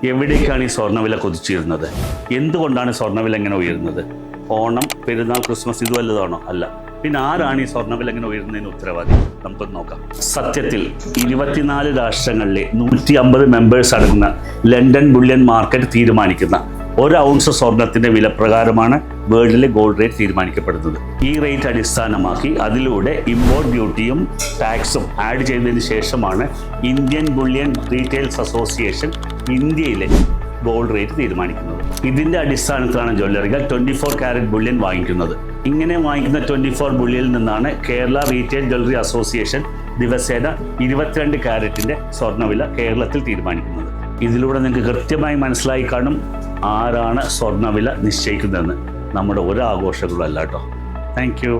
എവിടേക്കാണ് ഈ സ്വർണ്ണവില കുതിച്ചിരുന്നത്? എന്തുകൊണ്ടാണ് സ്വർണ്ണവില ഇങ്ങനെ ഉയരുന്നത്? ഓണം, പെരുന്നാൾ, ക്രിസ്മസ് ഇത് വല്ലതാണോ? അല്ല. പിന്നെ ആരാണ് ഈ സ്വർണ്ണവില ഇങ്ങനെ ഉയരുന്നതിന് ഉത്തരവാദി? നമുക്കൊന്ന് നോക്കാം. സത്യത്തിൽ 24 രാഷ്ട്രങ്ങളിലെ 150 മെമ്പേഴ്സ് അടങ്ങുന്ന ലണ്ടൻ ബുള്ളിയൻ മാർക്കറ്റ് തീരുമാനിക്കുന്ന 1 ഔൺസ് സ്വർണത്തിന്റെ വില പ്രകാരമാണ് വേൾഡിലെ ഗോൾഡ് റേറ്റ് തീരുമാനിക്കപ്പെടുന്നത്. ഈ റേറ്റ് അടിസ്ഥാനമാക്കി അതിലൂടെ ഇമ്പോർട്ട് ഡ്യൂട്ടിയും ടാക്സും ആഡ് ചെയ്തതിന് ശേഷമാണ് ഇന്ത്യൻ ബുള്ളിയൻ റീറ്റെയിൽസ് അസോസിയേഷൻ ഇന്ത്യയിലെ ഗോൾഡ് റേറ്റ് തീരുമാനിക്കുന്നത്. ഇതിന്റെ അടിസ്ഥാനത്തിലാണ് ജ്വല്ലറികൾ 24 കാരറ്റ് ബുള്ളിയൻ വാങ്ങിക്കുന്നത്. ഇങ്ങനെ വാങ്ങിക്കുന്ന 24 ബുള്ളിയിൽ നിന്നാണ് കേരള റീറ്റെയിൽ ജ്വല്ലറി അസോസിയേഷൻ ദിവസേന 22 കാരറ്റിന്റെ സ്വർണ്ണവില കേരളത്തിൽ തീരുമാനിക്കുന്നത്. ഇതിലൂടെ നിങ്ങൾക്ക് കൃത്യമായി മനസ്സിലായി കാണും ആരാണ് സ്വർണ്ണവില നിശ്ചയിക്കുന്നതെന്ന്. നമ്മുടെ ഒരു ആഘോഷങ്ങളും അല്ല കേട്ടോ. Thank you.